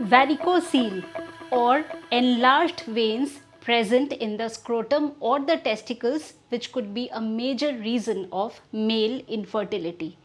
Varicocele or enlarged veins present in the scrotum or the testicles, which could be a major reason of male infertility.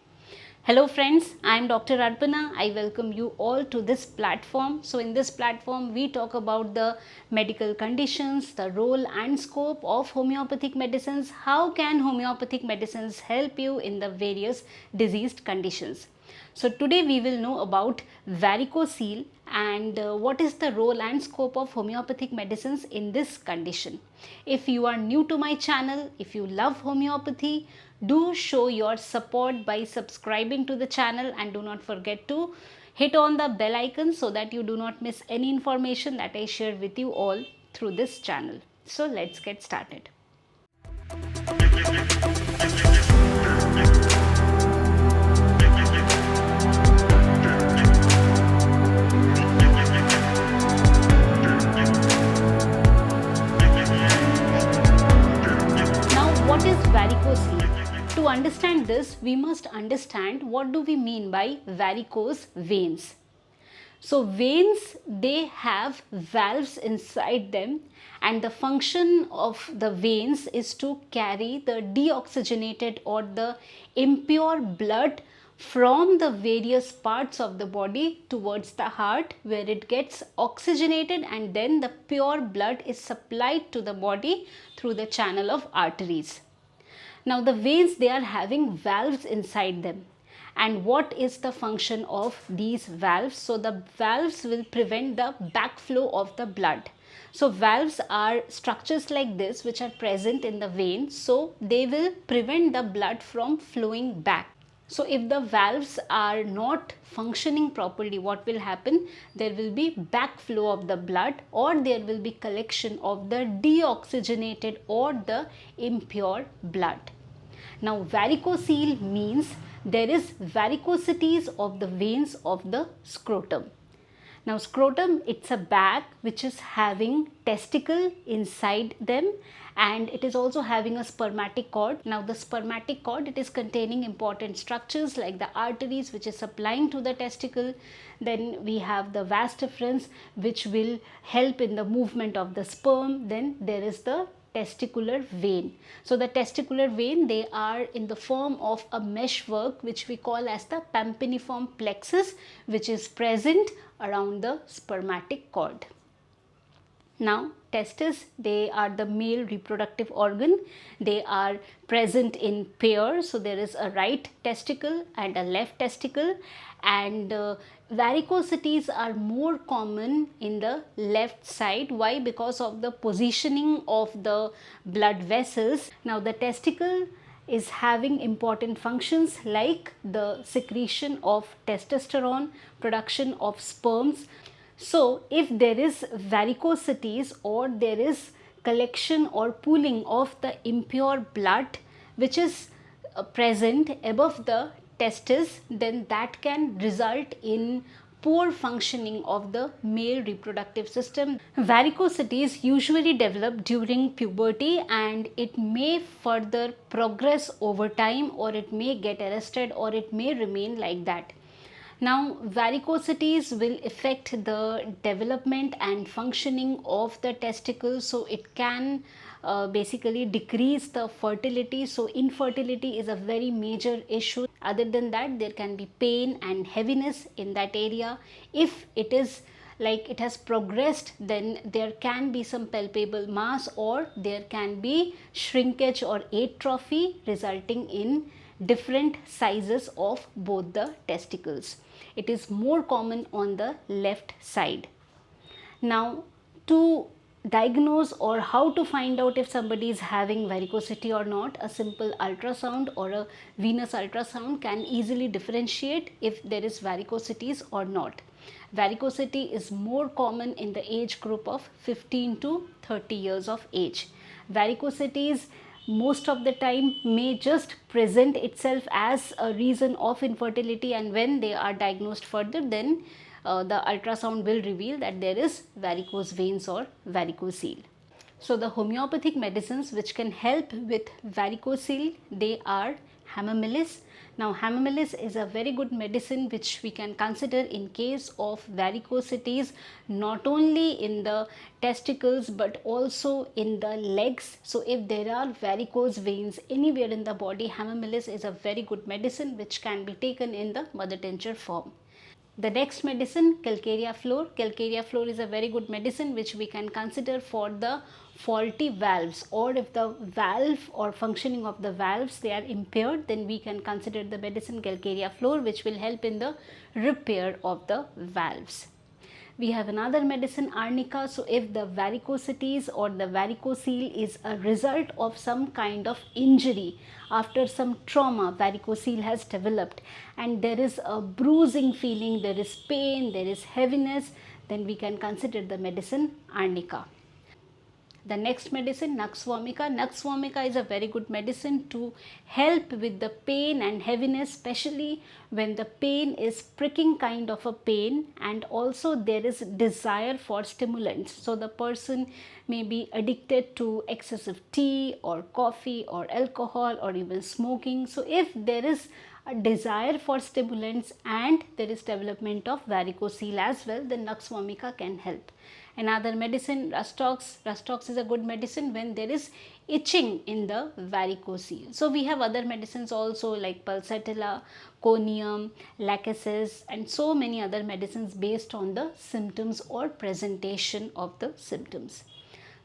Hello friends, I am Dr. Arpana. I welcome you all to this platform. So in this platform we talk about the medical conditions, the role and scope of homeopathic medicines. How can homeopathic medicines help you in the various diseased conditions? So today we will know about varicocele and what is the role and scope of homeopathic medicines in this condition. If you are new to my channel, if you love homeopathy, do show your support by subscribing to the channel and do not forget to hit on the bell icon so that you do not miss any information that I share with you all through this channel. So let's get started. What is varicocele? To understand this, we must understand what do we mean by varicose veins. So veins, they have valves inside them, and the function of the veins is to carry the deoxygenated or the impure blood from the various parts of the body towards the heart, where it gets oxygenated and then the pure blood is supplied to the body through the channel of arteries. Now the veins, they are having valves inside them. And what is the function of these valves? So the valves will prevent the backflow of the blood. So valves are structures like this which are present in the vein. So they will prevent the blood from flowing back. So if the valves are not functioning properly, what will happen? There will be backflow of the blood, or there will be collection of the deoxygenated or the impure blood. Now varicocele means there is varicosities of the veins of the scrotum. Now scrotum, it's a bag which is having testicle inside them, and it is also having a spermatic cord. Now the spermatic cord, it is containing important structures like the arteries which is supplying to the testicle. Then we have the vas deferens which will help in the movement of the sperm. Then there is the testicular vein. So the testicular vein, they are in the form of a meshwork which we call as the pampiniform plexus, which is present around the spermatic cord. Now testes, they are the male reproductive organ. They are present in pairs. So there is a right testicle and a left testicle, and varicosities are more common in the left side. Why? Because of the positioning of the blood vessels. Now the testicle is having important functions like the secretion of testosterone, production of sperms. So if there is varicosities or there is collection or pooling of the impure blood which is present above the testis, then that can result in poor functioning of the male reproductive system. Varicosities usually develop during puberty, and it may further progress over time, or it may get arrested, or it may remain like that. Now varicosities will affect the development and functioning of the testicles, so it can basically decrease the fertility. So infertility is a very major issue. Other than that, there can be pain and heaviness in that area. If it is like it has progressed, then there can be some palpable mass, or there can be shrinkage or atrophy resulting in different sizes of both the testicles. It is more common on the left side. Now to diagnose or how to find out if somebody is having varicosity or not, a simple ultrasound or a venous ultrasound can easily differentiate if there is varicosities or not. Varicosity is more common in the age group of 15 to 30 years of age. Varicosities most of the time may just present itself as a reason of infertility, and when they are diagnosed further, then the ultrasound will reveal that there is varicose veins or varicocele. So the homeopathic medicines which can help with varicocele, they are hamamelis, Now hamamelis is a very good medicine which we can consider in case of varicosities, not only in the testicles but also in the legs. So if there are varicose veins anywhere in the body, hamamelis is a very good medicine which can be taken in the mother tincture form. The next medicine, Calcarea floor. Calcarea floor is a very good medicine which we can consider for the faulty valves, or if the valve or functioning of the valves they are impaired, then we can consider the medicine Calcarea floor, which will help in the repair of the valves. We have another medicine, arnica. So if the varicosities or the varicocele is a result of some kind of injury, after some trauma varicocele has developed and there is a bruising feeling, there is pain, there is heaviness, then we can consider the medicine arnica. The next medicine, Nux vomica. Nux vomica is a very good medicine to help with the pain and heaviness, especially when the pain is pricking kind of a pain and also there is desire for stimulants. So the person may be addicted to excessive tea or coffee or alcohol or even smoking. So if there is a desire for stimulants and there is development of varicocele as well, then Nux vomica can help. Another medicine, Rustox. Rustox is a good medicine when there is itching in the varicocele. So we have other medicines also like Pulsatilla, Conium, Lachesis and so many other medicines based on the symptoms or presentation of the symptoms.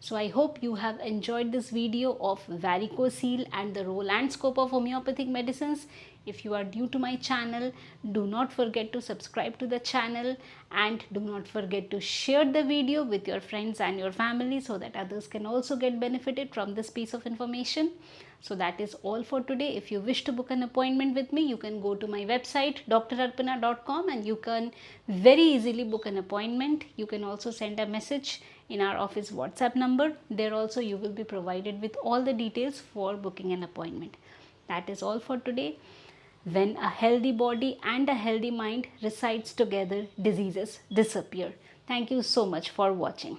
So I hope you have enjoyed this video of varicocele and the role and scope of homeopathic medicines. If you are new to my channel, do not forget to subscribe to the channel and do not forget to share the video with your friends and your family so that others can also get benefited from this piece of information. So that is all for today. If you wish to book an appointment with me, you can go to my website drarpana.com and you can very easily book an appointment. You can also send a message in our office WhatsApp number. There also you will be provided with all the details for booking an appointment. That is all for today. When a healthy body and a healthy mind resides together, diseases disappear. Thank you so much for watching.